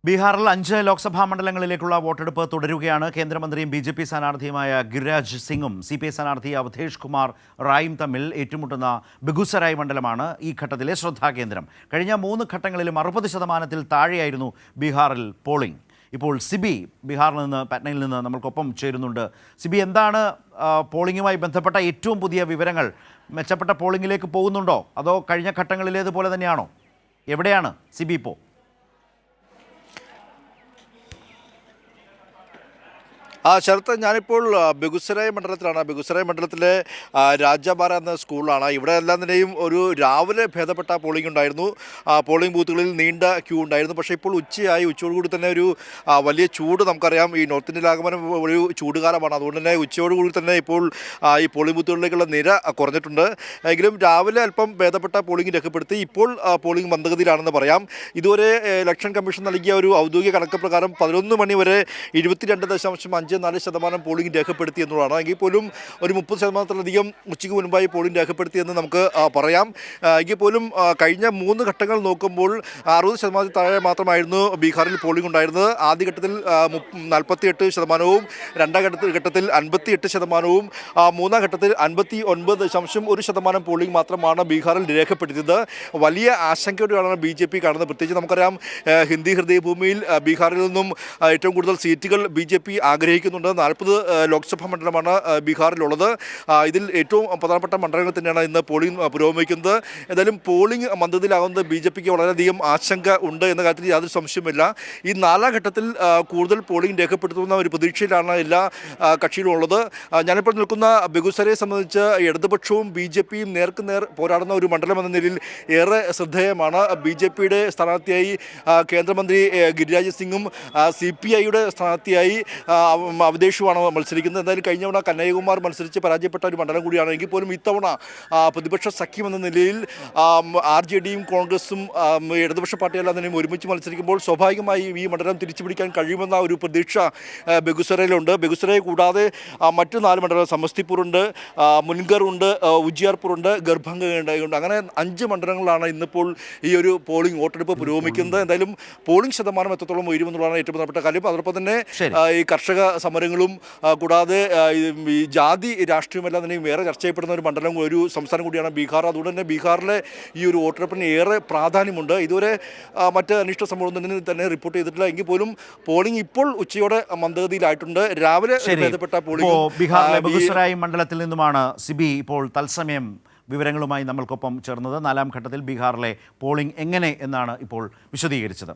ബീഹാറിൽ 5 ലോക്സഭാ മണ്ഡലങ്ങളിലേക്കുള്ള വോട്ടെടുപ്പ് തുടരുകയാണ്. കേന്ദ്രമന്ത്രിയും ബി.ജെ.പി. സ്ഥാനാർത്ഥിയുമായ ഗിരിരാജ് സിംഗും സി.പി.ഐ. സ്ഥാനാർത്ഥി അവധേഷ് കുമാർ റായും തമ്മിൽ ഏറ്റുമുട്ടുന്ന ബെഗുസരായ് മണ്ഡലമാണ് ഈ ഘട്ടത്തിലെ ശ്രദ്ധാകേന്ദ്രം. കഴിഞ്ഞ 3 ഘട്ടങ്ങളിലും 60% താഴെയായിരുന്നു ബീഹാറിൽ പോളിംഗ്. ഇപ്പോൾ സിബി ബീഹാറിൽ നിന്ന് പാറ്റ്നയിൽ നിന്ന് നമ്മൾക്കൊപ്പം ചേരുന്നുണ്ട്. സിബി, എന്താണ് പോളിംഗുമായി ബന്ധപ്പെട്ട ഏറ്റവും പുതിയ വിവരങ്ങൾ? മെച്ചപ്പെട്ട പോളിംഗിലേക്ക് പോകുന്നുണ്ടോ, അതോ കഴിഞ്ഞ ഘട്ടങ്ങളിലേതുപോലെ തന്നെയാണോ? എവിടെയാണ് സിബി ഇപ്പോൾ? ശരത്ത്, ഞാനിപ്പോൾ ബെഗുസരായ് മണ്ഡലത്തിലാണ്. ബെഗുസരായ് മണ്ഡലത്തിലെ രാജാബാര എന്ന സ്കൂളിലാണ്. ഇവിടെ എല്ലാം തന്നെയും ഒരു രാവിലെ ഭേദപ്പെട്ട പോളിംഗ് ഉണ്ടായിരുന്നു. പോളിംഗ് ബൂത്തുകളിൽ നീണ്ട ക്യൂ ഉണ്ടായിരുന്നു. പക്ഷേ ഇപ്പോൾ ഉച്ചയോടുകൂടി തന്നെ ഒരു വലിയ ചൂട് നമുക്കറിയാം. ഈ നോർത്ത് ഇന്ത്യൻ ആഗമനം ഒരു ചൂടുകാലമാണ്. അതുകൊണ്ട് തന്നെ ഉച്ചയോടുകൂടി തന്നെ ഇപ്പോൾ ഈ പോളിംഗ് ബൂത്തുകളിലേക്കുള്ള നിര കുറഞ്ഞിട്ടുണ്ട്. എങ്കിലും രാവിലെ അല്പം ഭേദപ്പെട്ട പോളിംഗ് രേഖപ്പെടുത്തി. ഇപ്പോൾ പോളിംഗ് മന്ദഗതിയിലാണെന്ന് പറയാം. ഇതുവരെ ഇലക്ഷൻ കമ്മീഷൻ നൽകിയ ഒരു ഔദ്യോഗിക കണക്ക് പ്രകാരം 11 മണി വരെ 22.54% പോളിംഗ് രേഖപ്പെടുത്തി എന്നുള്ളതാണ്. എങ്കിൽ പോലും ഒരു 30%-ലധികം ഉച്ചയ്ക്ക് മുൻപായി പോളിംഗ് രേഖപ്പെടുത്തിയെന്ന് നമുക്ക് പറയാം. എങ്കിൽ പോലും കഴിഞ്ഞ 3 ഘട്ടങ്ങൾ നോക്കുമ്പോൾ 60% താഴെ മാത്രമായിരുന്നു ബീഹാറിൽ പോളിംഗ് ഉണ്ടായിരുന്നത്. ആദ്യഘട്ടത്തിൽ 48%, രണ്ടാം ഘട്ടത്തിൽ 58%, മൂന്നാം ഘട്ടത്തിൽ 59.1% പോളിംഗ് മാത്രമാണ് ബീഹാറിൽ രേഖപ്പെടുത്തിയത്. വലിയ ആശങ്കയോടെയാണ് ബി.ജെ.പി. കാണുന്നത്. പ്രത്യേകിച്ച് നമുക്കറിയാം, ഹിന്ദി ഹൃദയഭൂമിയിൽ ബീഹാറിൽ നിന്നും ഏറ്റവും കൂടുതൽ സീറ്റുകൾ ബി.ജെ.പി. ആഗ്രഹിക്കുന്നുണ്ട്. 40 ലോക്സഭാ മണ്ഡലമാണ് ബീഹാറിലുള്ളത്. ഇതിൽ ഏറ്റവും പ്രധാനപ്പെട്ട മണ്ഡലങ്ങൾ തന്നെയാണ് ഇന്ന് പോളിംഗ് പുരോഗമിക്കുന്നത്. എന്തായാലും പോളിംഗ് മന്ദഗതിയിലാകുന്നത് ബി.ജെ.പിക്ക് വളരെയധികം ആശങ്ക ഉണ്ട് എന്ന കാര്യത്തിൽ യാതൊരു സംശയമില്ല. ഈ 4ാം ഘട്ടത്തിൽ കൂടുതൽ പോളിംഗ് രേഖപ്പെടുത്തുന്ന ഒരു പ്രതീക്ഷയിലാണ് എല്ലാ കക്ഷികളും ഉള്ളത്. ഞാനിപ്പോൾ നിൽക്കുന്ന ബെഗുസരയെ സംബന്ധിച്ച് ഇടതുപക്ഷവും ബി.ജെ.പിയും നേർക്കുനേർ പോരാടുന്ന ഒരു മണ്ഡലം എന്ന നിലയിൽ ഏറെ ശ്രദ്ധേയമാണ്. ബി.ജെ.പിയുടെ സ്ഥാനാർത്ഥിയായി കേന്ദ്രമന്ത്രി ഗിരിരാജ് സിംഗും സി.പി.ഐയുടെ സ്ഥാനാർത്ഥിയായി അവധേഷുമാണ് മത്സരിക്കുന്നത്. എന്തായാലും കഴിഞ്ഞ തവണ കനയ്യകുമാർ മത്സരിച്ച് പരാജയപ്പെട്ട ഒരു മണ്ഡലം കൂടിയാണ്. എങ്കിൽ പോലും ഇത്തവണ പ്രതിപക്ഷ സഖ്യം എന്ന നിലയിൽ ആർ.ജെ.ഡിയും കോൺഗ്രസും ഇടതുപക്ഷ പാർട്ടിയെല്ലാം തന്നെ ഒരുമിച്ച് മത്സരിക്കുമ്പോൾ സ്വാഭാവികമായി ഈ മണ്ഡലം തിരിച്ചുപിടിക്കാൻ കഴിയുമെന്ന ഒരു പ്രതീക്ഷ ബെഗുസരയിലുണ്ട്. ബെഗുസരയെ കൂടാതെ മറ്റ് 4 മണ്ഡലം, സമസ്തിപൂറുണ്ട്, മുൻഗറുണ്ട്, ഉജിയാർപൂറുണ്ട്, ഗർഭംഗയുണ്ട്. അങ്ങനെ 5 മണ്ഡലങ്ങളാണ് ഇന്നിപ്പോൾ ഈ ഒരു പോളിംഗ് വോട്ടെടുപ്പ് പുരോഗമിക്കുന്നത്. എന്തായാലും പോളിംഗ് ശതമാനം എത്രത്തോളം ഉയരുമെന്നുള്ളതാണ് ഏറ്റവും പ്രധാനപ്പെട്ട കാര്യം. അതോടൊപ്പം തന്നെ ഈ കർഷക സമരങ്ങളും കൂടാതെ ഈ ജാതി രാഷ്ട്രീയമെല്ലാം തന്നെ വേറെ ചർച്ച ചെയ്യപ്പെടുന്ന ഒരു മണ്ഡലം, ഒരു സംസ്ഥാനം കൂടിയാണ് ബീഹാർ. അതുകൊണ്ട് തന്നെ ബീഹാറിലെ ഈ ഒരു വോട്ടെടുപ്പിന് ഏറെ പ്രാധാന്യമുണ്ട്. ഇതുവരെ മറ്റ് അനിഷ്ട സംഭവം തന്നെ റിപ്പോർട്ട് ചെയ്തിട്ടില്ല. എങ്കിൽ പോലും പോളിംഗ് ഇപ്പോൾ ഉച്ചയോടെ മന്ദഗതിയിലായിട്ടുണ്ട്. രാവിലെ ഭേദപ്പെട്ട പോളിംഗ് ബീഹാറിലെ ബെഗുസരായ് മണ്ഡലത്തിൽ നിന്നുമാണ് സിബി ഇപ്പോൾ തത്സമയം വിവരങ്ങളുമായി നമ്മൾക്കൊപ്പം ചേർന്നത്. 4ാം ഘട്ടത്തിൽ ബീഹാറിലെ പോളിംഗ് എങ്ങനെ എന്നാണ് ഇപ്പോൾ വിശദീകരിച്ചത്.